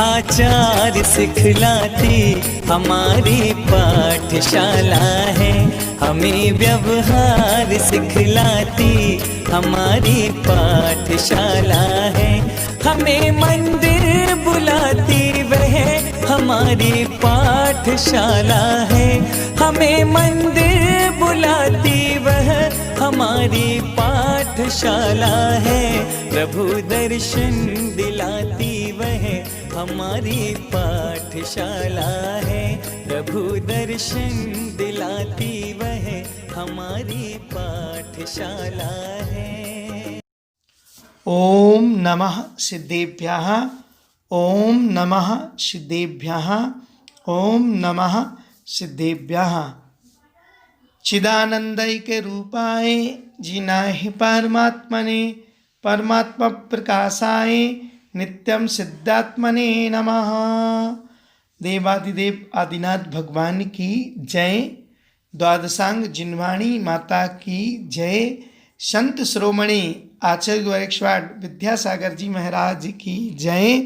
आचार सिखलाती हमारी पाठशाला है। हमें व्यवहार सिखलाती हमारी पाठशाला है। हमें मंदिर बुलाती वह हमारी पाठशाला है। हमें मंदिर बुलाती वह हमारी पाठशाला है। प्रभु दर्शन दिलाती वह हमारी पाठशाला है। प्रभु दर्शन दिलाती वह हमारी पाठशाला है। ओम नमः सिद्धेभ्यः, ओम नमः सिद्धेभ्यः, ओम नमः सिद्धेभ्यः। चिदानंदैक रूपाय जिनाहि परमात्मने, परमात्मा प्रकाशाय नित्यम सिद्धात्मने नमः। देवादिदेव आदिनाथ भगवान की जय। द्वादशांग जिनवाणी माता की जय। संत श्रोमणी आचार्य गोरक्षवाड़ विद्यासागर जी महाराज की जय।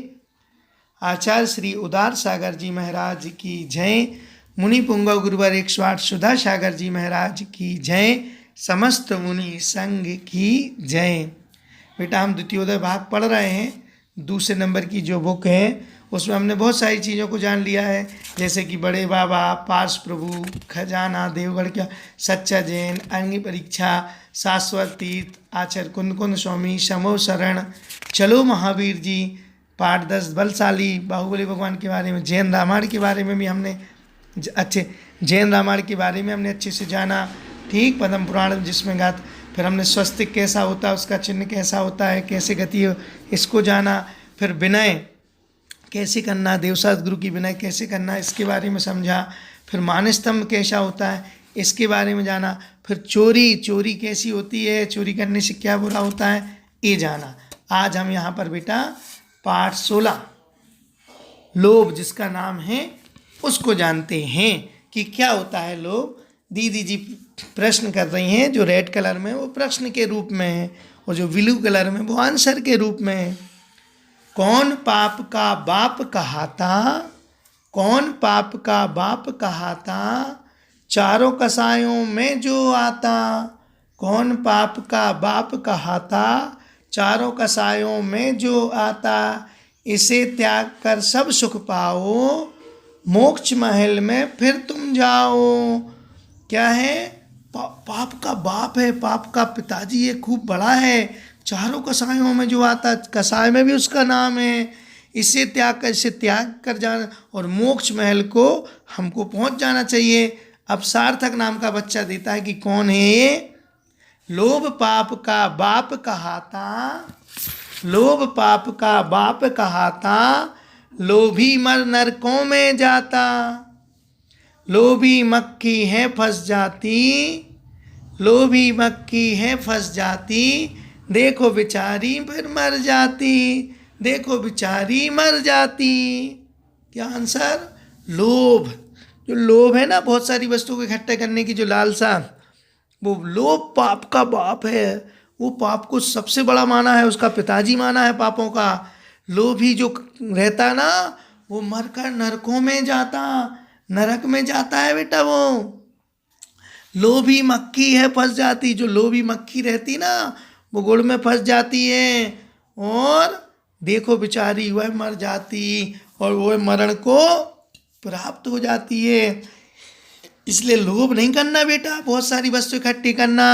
आचार्य श्री उदार सागर जी महाराज की जय। मुनि पुंगव गुरुवर एकवाड़ सुधा सागर जी महाराज की जय। समस्त मुनि संघ की जय। बेटा हम द्वितीयोदय भाग पढ़ रहे हैं। दूसरे नंबर की जो बुक है उसमें हमने बहुत सारी चीज़ों को जान लिया है, जैसे कि बड़े बाबा, पार्श प्रभु, खजाना, देवगढ़ का सच्चा जैन, अग्नि परीक्षा, शाश्वत तीर्थ, आचार्य कुंद स्वामी, समो शरण, चलो महावीर जी, पाठ 10 बलशाली, बाहुबली भगवान के बारे में, जैन रामायण के बारे में भी हमने जैन रामायण के बारे में हमने अच्छे से जाना। ठीक, पद्म पुराण जिसमें गात, फिर हमने स्वस्तिक कैसा होता है, उसका चिन्ह कैसा होता है, कैसे गति हो, इसको जाना। फिर विनय कैसे करना, देवशास्त्र गुरु की विनय कैसे करना, इसके बारे में समझा। फिर मानस्तंभ कैसा होता है, इसके बारे में जाना। फिर चोरी कैसी होती है, चोरी करने से क्या बुरा होता है, ये जाना। आज हम यहाँ पर बेटा पाठ 16 लोभ जिसका नाम है उसको जानते हैं कि क्या होता है लोभ। दीदी जी प्रश्न कर रही हैं, जो रेड कलर में वो प्रश्न के रूप में है और जो ब्लू कलर में वो आंसर के रूप में है। कौन पाप का बाप कहाता, कौन पाप का बाप कहाता, चारों कसायों में जो आता। कौन पाप का बाप कहाता, चारों कसायों में जो आता। इसे त्याग कर सब सुख पाओ, मोक्ष महल में फिर तुम जाओ। क्या है? पाप का बाप है, पाप का पिताजी ये खूब बड़ा है, चारों कसायों में जो आता, कसाय में भी उसका नाम है। इसे त्याग कर जाना और मोक्ष महल को हमको पहुंच जाना चाहिए। अब सार्थक नाम का बच्चा देता है कि कौन है ये। लोभ पाप का बाप कहाता, लोभ पाप का बाप कहाता, लोभी मर नरकों में जाता। लोभी मक्खी है फंस जाती, लोभी मक्खी है फंस जाती, देखो बेचारी फिर मर जाती, देखो बेचारी मर जाती। क्या आंसर? लोभ। जो लोभ है ना, बहुत सारी वस्तुओं को इकट्ठा करने की जो लालसा, वो लोभ पाप का बाप है। वो पाप को सबसे बड़ा माना है, उसका पिताजी माना है पापों का। लोभी जो रहता ना, वो मरकर नरकों में जाता, नरक में जाता है बेटा वो। लोभी मक्खी है फंस जाती, जो लोभी मक्खी रहती ना वो गुड़ में फंस जाती है और देखो बेचारी वह मर जाती और वह मरण को प्राप्त हो जाती है। इसलिए लोभ नहीं करना बेटा, बहुत सारी वस्तु इकट्ठी करना।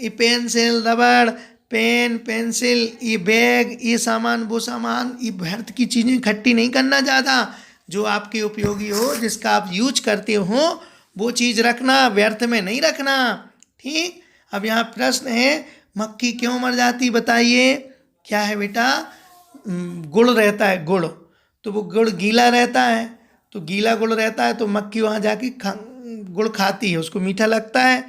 ये पेंसिल, रबड़, पेन, पेंसिल, ये बैग, ये सामान, वो सामान, ये व्यर्थ की चीज़ें इकट्ठी नहीं करना ज़्यादा। जो आपके उपयोगी हो, जिसका आप यूज करते हो, वो चीज़ रखना, व्यर्थ में नहीं रखना। ठीक। अब यहाँ प्रश्न है, मक्खी क्यों मर जाती बताइए। क्या है बेटा? गुड़ रहता है, गुड़, तो वो गुड़ गीला रहता है, तो गीला गुड़ रहता है तो मक्खी वहाँ जाके गुड़ खाती है, उसको मीठा लगता है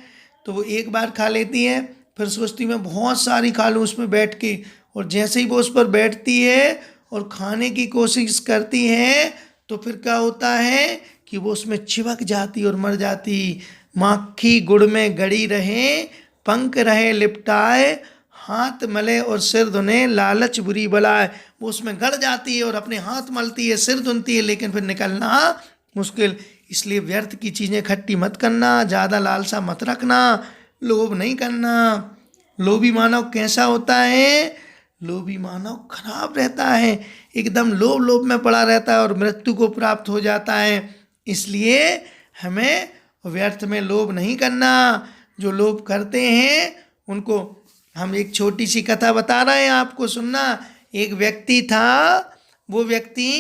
तो वो एक बार खा लेती है, फिर सोचती मैं बहुत सारी खा लूँ उसमें बैठ के, और जैसे ही वो उस पर बैठती है और खाने की कोशिश करती है तो फिर क्या होता है कि वो उसमें चिपक जाती और मर जाती। मक्खी गुड़ में गड़ी रहे, पंख रहे लिपटाए, हाथ मले और सिर धुने, लालच बुरी बला है। वो उसमें गड़ जाती है और अपने हाथ मलती है, सिर धुनती है, लेकिन फिर निकलना मुश्किल। इसलिए व्यर्थ की चीज़ें इकट्ठी मत करना, ज़्यादा लालसा मत रखना, लोभ नहीं करना। लोभी मानव कैसा होता है? लोभी मानव खराब रहता है, एकदम लोभ में पड़ा रहता है और मृत्यु को प्राप्त हो जाता है। इसलिए हमें व्यर्थ में लोभ नहीं करना। जो लोभ करते हैं उनको हम एक छोटी सी कथा बता रहे हैं, आपको सुनना। एक व्यक्ति था, वो व्यक्ति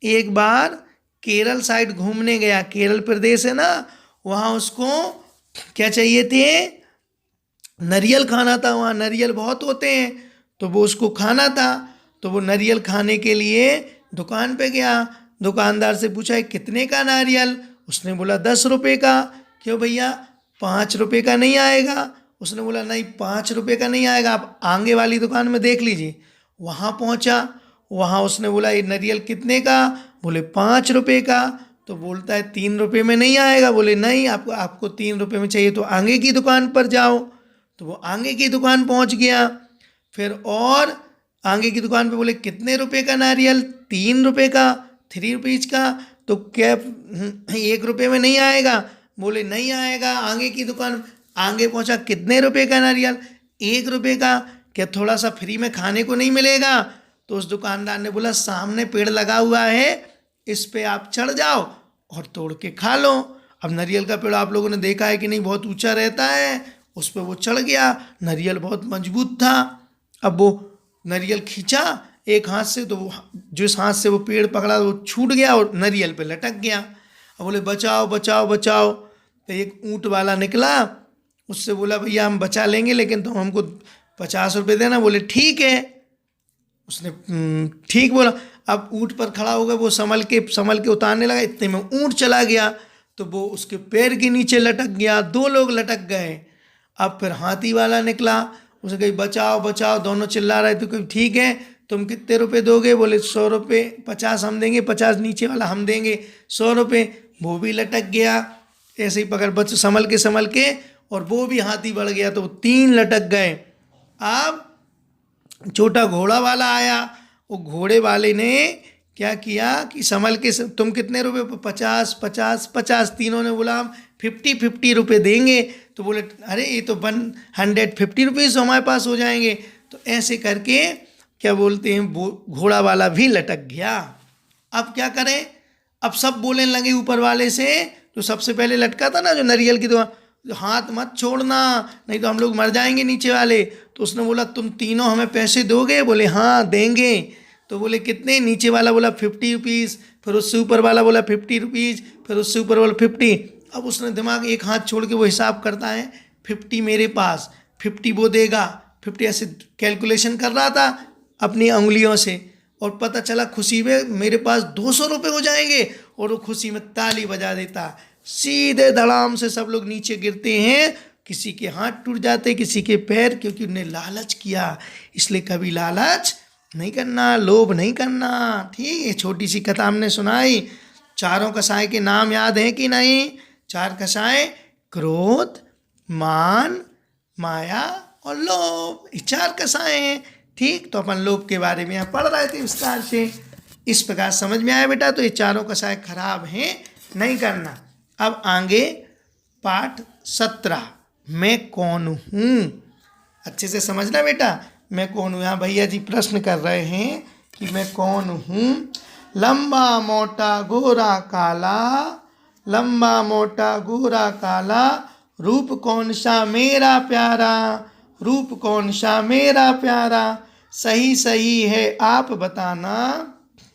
एक बार केरल साइड घूमने गया। केरल प्रदेश है ना, वहाँ उसको क्या चाहिए थे? नारियल खाना था। वहाँ नारियल बहुत होते हैं, तो वो उसको खाना था। तो वो नारियल खाने के लिए दुकान पे गया। दुकानदार से पूछा कितने का नारियल? उसने बोला 10 रुपये का। क्यों भैया, 5 रुपये का नहीं आएगा? उसने बोला नहीं, 5 रुपये का नहीं आएगा, आप आगे वाली दुकान में देख लीजिए। वहाँ पहुँचा, वहाँ उसने बोला ये नारियल कितने का? बोले 5 रुपये का। तो बोलता है 3 रुपये में नहीं आएगा? बोले नहीं, आपको 3 रुपये में चाहिए तो आगे की दुकान पर जाओ। तो वो आगे की दुकान पहुँच गया। फिर और आगे की दुकान पे बोले कितने रुपए का नारियल? 3 रुपये का, 3 रुपीज का। तो क्या 1 रुपये में नहीं आएगा? बोले नहीं आएगा। आगे की दुकान आगे पहुंचा, कितने रुपए का नारियल? 1 रुपये का। क्या थोड़ा सा फ्री में खाने को नहीं मिलेगा? तो उस दुकानदार ने बोला सामने पेड़ लगा हुआ है, इस पे आप चढ़ जाओ और तोड़ के खा लो। अब नारियल का पेड़ आप लोगों ने देखा है कि नहीं, बहुत ऊंचा रहता है। उस पर वो चढ़ गया, नारियल बहुत मजबूत था। अब वो नारियल खींचा एक हाथ से, तो वो जिस हाथ से वो पेड़ पकड़ा वो छूट गया और नारियल पे लटक गया। अब बोले बचाओ बचाओ बचाओ। तो एक ऊँट वाला निकला, उससे बोला भैया हम बचा लेंगे, लेकिन तुम हमको 50 रुपये देना। बोले ठीक है। उसने ठीक बोला। अब ऊँट पर खड़ा हो गया, वो संभल के उतारने लगा। इतने में ऊँट चला गया, तो वो उसके पैर के नीचे लटक गया। 2 लोग लटक गए। अब फिर हाथी वाला निकला, उसने कही बचाओ बचाओ, दोनों चिल्ला रहे। तो कही ठीक है, तुम कितने रुपए दोगे? बोले 100 रुपये, 50 हम देंगे, 50 नीचे वाला हम देंगे, 100 रुपये। वो भी लटक गया, ऐसे ही पकड़ संभल के और वो भी हाथी बढ़ गया, तो 3 लटक गए। अब छोटा घोड़ा वाला आया। वो घोड़े वाले ने क्या किया कि संभल के, तुम कितने रुपए? 50 50 50। तीनों ने बोला हम 50 रुपये देंगे। तो बोले अरे ये तो 150 रुपीज़ हमारे पास हो जाएंगे। तो ऐसे करके क्या बोलते हैं, वो घोड़ा वाला भी लटक गया। अब क्या करें? अब सब बोलने लगे ऊपर वाले से, जो सबसे पहले लटका था ना, जो नारियल की दुकान, हाथ मत छोड़ना नहीं तो हम लोग मर जाएंगे नीचे वाले। तो उसने बोला तुम तीनों हमें पैसे दोगे? बोले हाँ देंगे। तो बोले कितने? नीचे वाला बोला 50 रुपीज़, फिर उससे ऊपर वाला बोला 50 रुपीज़, फिर उससे ऊपर वाला 50। अब उसने दिमाग एक हाथ छोड़ के वो हिसाब करता है, 50 मेरे पास, 50 वो देगा, 50 ऐसे कैलकुलेशन कर रहा था अपनी उंगलियों से। और पता चला खुशी में मेरे पास 200 रुपये हो जाएंगे, और वो खुशी में ताली बजा देता। सीधे धड़ाम से सब लोग नीचे गिरते हैं, किसी के हाथ टूट जाते, किसी के पैर, क्योंकि उन्हें लालच किया। इसलिए कभी लालच नहीं करना, लोभ नहीं करना। ठीक है, छोटी सी कथा हमने सुनाई। चारों कसाय के नाम याद हैं कि नहीं? 4 कसाय, क्रोध, मान, माया और लोभ, ये 4 कसाय हैं। ठीक, तो अपन लोभ के बारे में यहाँ पढ़ रहे थे विस्तार से। इस प्रकार समझ में आया बेटा? तो ये चारों कसाय खराब हैं, नहीं करना। अब आगे पाठ 17, मैं कौन हूँ। अच्छे से समझना बेटा, मैं कौन हूँ। यहाँ भैया जी प्रश्न कर रहे हैं कि मैं कौन हूँ। लंबा मोटा गोरा काला, लंबा मोटा गोरा काला, रूप कौन सा मेरा प्यारा, रूप कौन सा मेरा प्यारा। सही सही है आप बताना,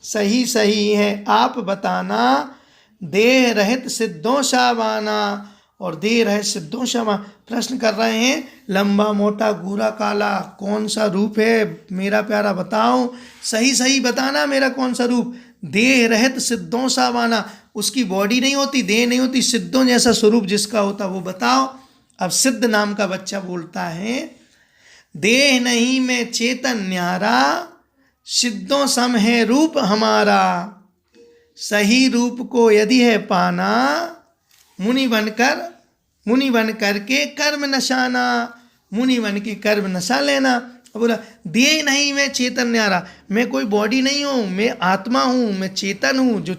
सही सही है आप बताना, देह रहित सिद्धों शाबाना, और देह रहित सिद्धों शाबाना। प्रश्न कर रहे हैं, लंबा मोटा गोरा काला कौन सा रूप है मेरा प्यारा, बताओ, सही सही बताना मेरा कौन सा रूप। देह रहित सिद्धों शाबाना, उसकी बॉडी नहीं होती, देह नहीं होती, सिद्धों जैसा स्वरूप जिसका होता वो बताओ। अब सिद्ध नाम का बच्चा बोलता है, देह नहीं मैं चेतन न्यारा, सिद्धों सम है रूप हमारा, सही रूप को यदि है पाना, मुनि बनकर के कर्म नशाना, मुनि बन के कर्म नशा लेना। बोला देह नहीं मैं चेतन न्यारा, मैं कोई बॉडी नहीं हूँ, मैं आत्मा हूँ, मैं चेतन हूँ, जो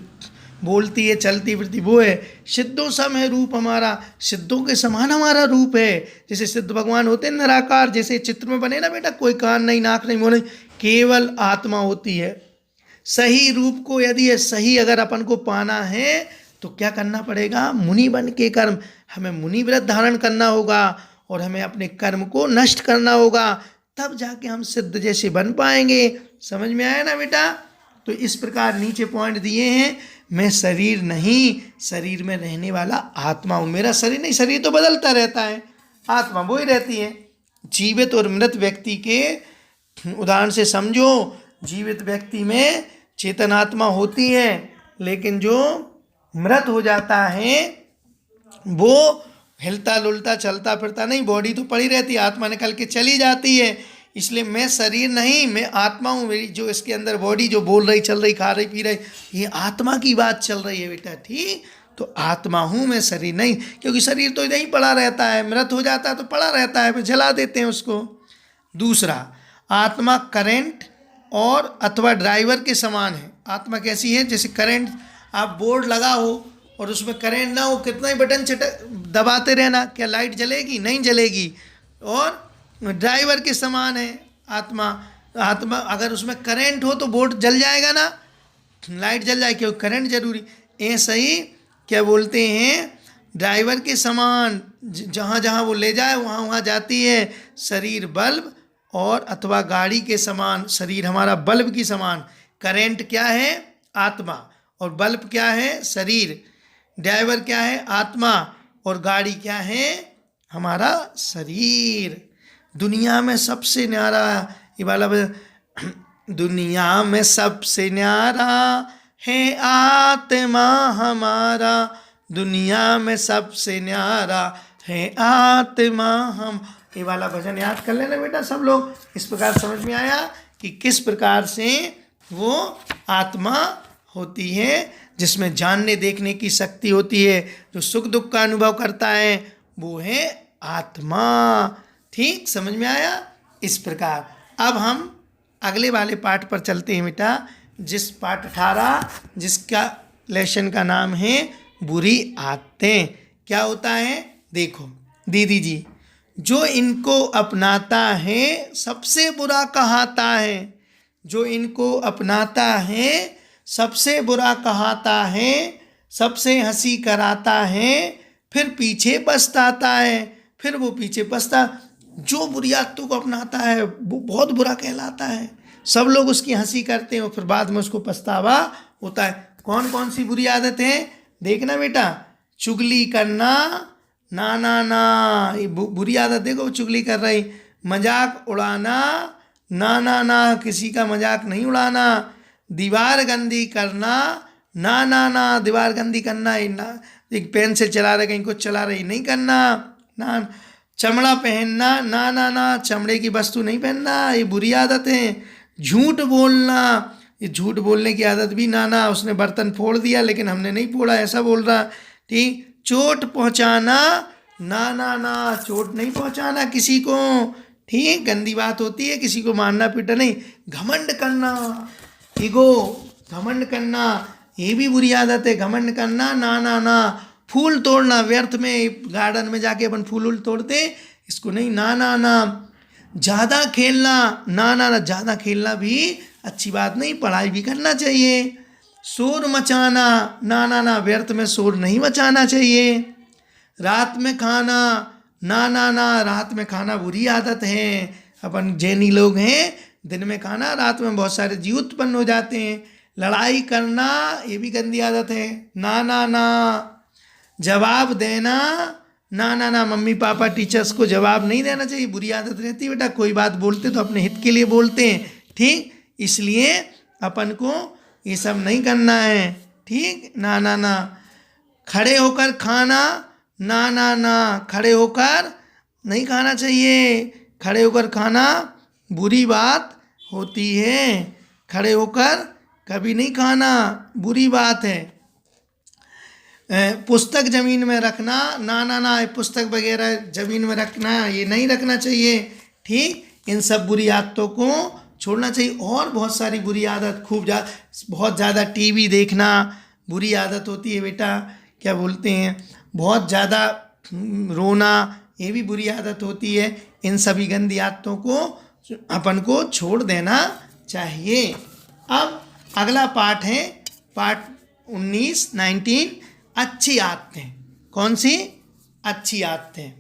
बोलती है चलती फिरती वो है। सिद्धों सम है रूप हमारा, सिद्धों के समान हमारा रूप है। जैसे सिद्ध भगवान होते हैं निराकार, जैसे चित्र में बने ना बेटा, कोई कान नहीं, नाक नहीं, मुंह नहीं, केवल आत्मा होती है। सही रूप को यदि ये सही अगर अपन को पाना है तो क्या करना पड़ेगा? मुनि बन के कर्म, हमें मुनि व्रत धारण करना होगा और हमें अपने कर्म को नष्ट करना होगा, तब जाके हम सिद्ध जैसे बन पाएंगे। समझ में आया ना बेटा? तो इस प्रकार नीचे पॉइंट दिए हैं। मैं शरीर नहीं, शरीर में रहने वाला आत्मा हूँ। मेरा शरीर नहीं, शरीर तो बदलता रहता है, आत्मा वो ही रहती है। जीवित और मृत व्यक्ति के उदाहरण से समझो। जीवित व्यक्ति में चेतन आत्मा होती है, लेकिन जो मृत हो जाता है वो हिलता डुलता चलता फिरता नहीं, बॉडी तो पड़ी रहती है, आत्मा निकल के चली जाती है। इसलिए मैं शरीर नहीं, मैं आत्मा हूँ। मेरी जो इसके अंदर बॉडी जो बोल रही, चल रही, खा रही, पी रही, ये आत्मा की बात चल रही है बेटा, ठीक? तो आत्मा हूँ मैं, शरीर नहीं। क्योंकि शरीर तो इधर ही पड़ा रहता है, मृत हो जाता है तो पड़ा रहता है, फिर जला देते हैं उसको। दूसरा, आत्मा करंट और अथवा ड्राइवर के समान है। आत्मा कैसी है? जैसे करंट, आप बोर्ड लगा हो और उसमें करंट ना हो, कितना ही बटन दबाते रहना, क्या लाइट जलेगी? नहीं जलेगी। और ड्राइवर के समान है आत्मा। आत्मा अगर उसमें करंट हो तो बोर्ड जल जाएगा ना, लाइट जल जाएगी, क्योंकि करंट जरूरी। ऐसा ही क्या बोलते हैं, ड्राइवर के समान, जहाँ जहाँ वो ले जाए वहाँ वहाँ जाती है। शरीर बल्ब और अथवा गाड़ी के समान, शरीर हमारा बल्ब की समान। करंट क्या है? आत्मा। और बल्ब क्या है? शरीर। ड्राइवर क्या है? आत्मा। और गाड़ी क्या है? हमारा शरीर। दुनिया में सबसे न्यारा ये वाला, दुनिया में सबसे न्यारा है आत्मा हमारा, दुनिया में सबसे न्यारा है आत्मा हम। ये वाला भजन याद कर लेना बेटा सब लोग। इस प्रकार समझ में आया कि किस प्रकार से वो आत्मा होती है, जिसमें जानने देखने की शक्ति होती है, जो सुख दुख का अनुभव करता है, वो है आत्मा। ठीक, समझ में आया? इस प्रकार अब हम अगले वाले पाठ पर चलते हैं बेटा, जिस पाठ 18, जिसका लेसन का नाम है बुरी आदतें। क्या होता है? देखो दीदी जी, जो इनको अपनाता है सबसे बुरा कहाता है, जो इनको अपनाता है सबसे बुरा कहाता है, सबसे हंसी कराता है, फिर पीछे पछताता है। फिर वो पीछे पछता, जो बुरी आदतों को अपनाता है वो बहुत बुरा कहलाता है। सब लोग उसकी हंसी करते हैं और फिर बाद में उसको पछतावा होता है। कौन कौन सी बुरी आदत है? देखना बेटा, चुगली करना, ना ना ना, ये बुरी आदत देखो, चुगली कर रही। मजाक उड़ाना, ना ना ना, किसी का मजाक नहीं उड़ाना। दीवार गंदी करना, ना ना ना, दीवार गंदी करना, एक पेन से चला रहे, कहीं कुछ चला रही, नहीं करना ना। चमड़ा पहनना, ना ना ना, चमड़े की वस्तु नहीं पहनना, ये बुरी आदत है। झूठ बोलना, ये झूठ बोलने की आदत भी, ना ना, उसने बर्तन फोड़ दिया लेकिन हमने नहीं फोड़ा, ऐसा बोल रहा। ठीक, चोट पहुंचाना, ना ना ना, चोट नहीं पहुंचाना किसी को। ठीक, गंदी बात होती है, किसी को मारना पीटा नहीं। घमंड करना, ईगो, घमंड करना, ये भी बुरी आदत है, घमंड करना, ना ना ना। फूल तोड़ना, व्यर्थ में गार्डन में जाके अपन फूल उल तोड़ते, इसको नहीं, ना ना ना। ज़्यादा खेलना, ना ना ना, ज़्यादा खेलना भी अच्छी बात नहीं, पढ़ाई भी करना चाहिए। शोर मचाना, ना ना ना, व्यर्थ में शोर नहीं मचाना चाहिए। रात में खाना, ना ना ना, रात में खाना बुरी आदत है। अपन जैनी लोग हैं, दिन में खाना, रात में बहुत सारे जीव उत्पन्न हो जाते हैं। लड़ाई करना, ये भी गंदी आदत है, ना ना ना। जवाब देना, ना ना ना, मम्मी पापा टीचर्स को जवाब नहीं देना चाहिए, बुरी आदत रहती है बेटा। कोई बात बोलते तो अपने हित के लिए बोलते हैं, ठीक, इसलिए अपन को ये सब नहीं करना है। ठीक, ना ना ना। खड़े होकर खाना, ना ना ना, खड़े होकर नहीं खाना चाहिए। खड़े होकर खाना बुरी बात होती है, खड़े होकर कभी नहीं खाना, बुरी बात है। पुस्तक ज़मीन में रखना, ना ना ना, पुस्तक वगैरह ज़मीन में रखना ये नहीं रखना चाहिए। ठीक, इन सब बुरी आदतों को छोड़ना चाहिए। और बहुत सारी बुरी आदत, बहुत ज़्यादा टीवी देखना बुरी आदत होती है बेटा, क्या बोलते हैं, बहुत ज़्यादा रोना ये भी बुरी आदत होती है। इन सभी गंदी आदतों को अपन को छोड़ देना चाहिए। अब अगला पाठ है पाठ 19 अच्छी आदतें। कौन सी? अच्छी आदतें।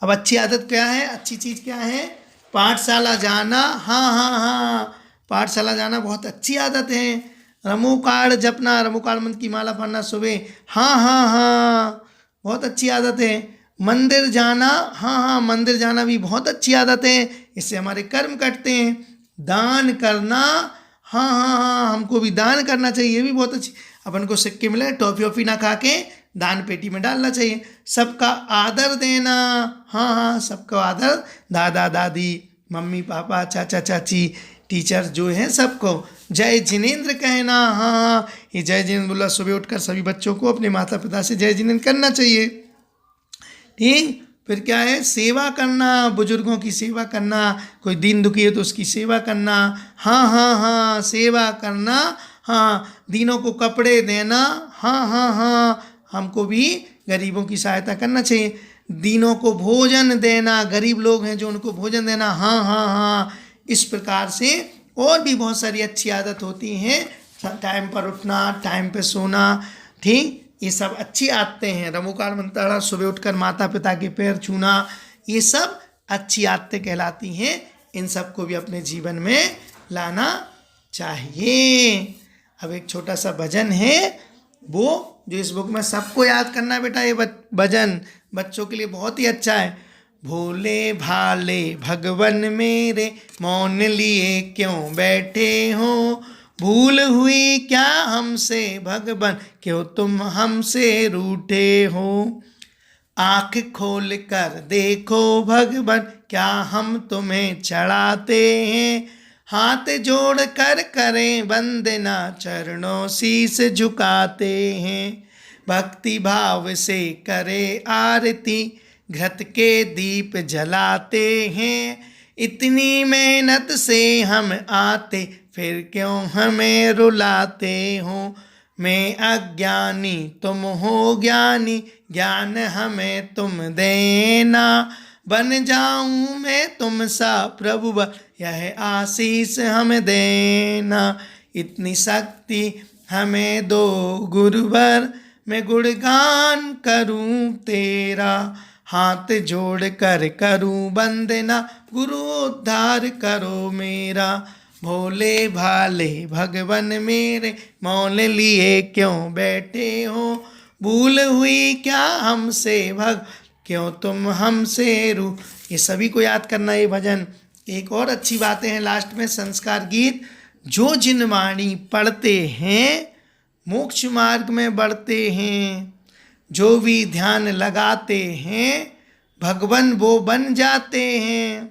अब अच्छी आदत क्या है, अच्छी चीज़ क्या है? पाठशाला जाना। हाँ हाँ हाँ, पाठशाला जाना बहुत अच्छी आदत है। रमोकाड़ जपना, रमोकाड़ मंत्र की माला पढ़ना सुबह, हाँ हाँ हाँ, बहुत अच्छी आदत है। मंदिर जाना, हाँ हाँ, मंदिर जाना भी बहुत अच्छी आदत है, इससे हमारे कर्म कटते हैं। दान करना, हाँ हाँ हाँ, हमको भी दान करना चाहिए, ये भी बहुत अच्छी। अपन को सिक्के मिले, टॉफी वॉफी ना खा के दान पेटी में डालना चाहिए। सबका आदर देना, हाँ हाँ, सबका आदर, दादा दादी, मम्मी पापा, चाचा चाची, टीचर जो हैं सबको जय जिनेंद्र कहना। हाँ हाँ, ये जय जिनेंद्र बोला सुबह उठकर सभी बच्चों को अपने माता पिता से जय जिनेंद्र करना चाहिए। ठीक, फिर क्या है? सेवा करना, बुजुर्गों की सेवा करना, कोई दीन दुखी है तो उसकी सेवा करना। हाँ हाँ हाँ, सेवा करना। हाँ, दीनों को कपड़े देना। हाँ हाँ हाँ, हमको भी गरीबों की सहायता करना चाहिए। दीनों को भोजन देना, गरीब लोग हैं जो उनको भोजन देना। हाँ हाँ हाँ, इस प्रकार से और भी बहुत सारी अच्छी आदत होती हैं। टाइम पर उठना, टाइम पर सोना, ठीक, ये सब अच्छी आदतें हैं। रमोकाड़ मंत्र, सुबह उठकर माता पिता के पैर छूना, ये सब अच्छी आदतें कहलाती हैं। इन सब को भी अपने जीवन में लाना चाहिए। अब एक छोटा सा भजन है, वो जो इस बुक में सबको याद करना है बेटा। ये भजन बच्चों के लिए बहुत ही अच्छा है। भोले भाले भगवन मेरे, मौन लिए क्यों बैठे हो, भूल हुई क्या हमसे भगवन, क्यों तुम हमसे रूठे हो। आँख खोल कर देखो भगवन, क्या हम तुम्हें चढ़ाते हैं, हाथ जोड़ कर करें वंदना, चरणों शीस झुकाते हैं। भक्ति भाव से करे आरती, घृत के दीप जलाते हैं। इतनी मेहनत से हम आते, फिर क्यों हमें रुलाते हो। मैं अज्ञानी तुम हो ज्ञानी, ज्ञान हमें तुम देना, बन जाऊं मैं तुम सा प्रभु, यह आशीष हमें देना। इतनी शक्ति हमें दो गुरुवर, मैं गुणगान करूं तेरा, हाथ जोड़ कर करूं वंदना, गुरु उद्धार करो मेरा। भोले भाले भगवन मेरे, मौन लिए क्यों बैठे हो, भूल हुई क्या हमसे भग, क्यों तुम हमसे रू। ये सभी को याद करना ये भजन। एक और अच्छी बातें हैं लास्ट में, संस्कार गीत। जो जिनवाणी पढ़ते हैं मोक्ष मार्ग में बढ़ते हैं, जो भी ध्यान लगाते हैं भगवान वो बन जाते हैं।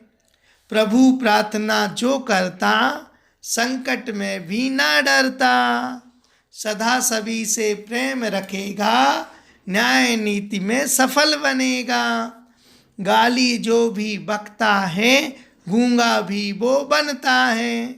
प्रभु प्रार्थना जो करता, संकट में भी ना डरता, सदा सभी से प्रेम रखेगा, न्याय नीति में सफल बनेगा। गाली जो भी बकता है, गूंगा भी वो बनता है।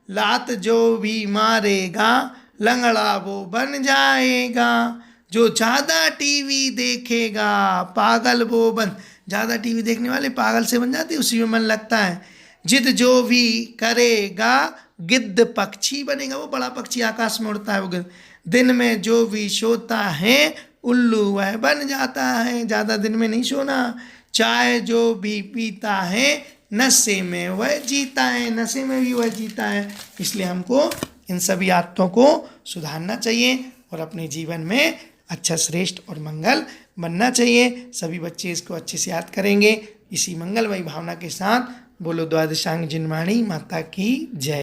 लात जो भी मारेगा, लंगड़ा वो बन जाएगा। जो ज़्यादा टीवी देखेगा, पागल वो बन, ज़्यादा टीवी देखने वाले पागल से बन जाते, उसी में मन लगता है। जिद जो भी करेगा, गिद्ध पक्षी बनेगा, वो बड़ा पक्षी आकाश में उड़ता है वो गिद्ध। दिन में जो भी सोता है, उल्लू वह बन जाता है, ज़्यादा दिन में नहीं सोना। चाय जो भी पीता है, नशे में वह जीता है, नशे में भी वह जीता है। इसलिए हमको इन सभी आदतों को सुधारना चाहिए और अपने जीवन में अच्छा श्रेष्ठ और मंगल बनना चाहिए। सभी बच्चे इसको अच्छे से याद करेंगे। इसी मंगलमयी भावना के साथ बोलो द्वादशांग जिनवाणी माता की जय।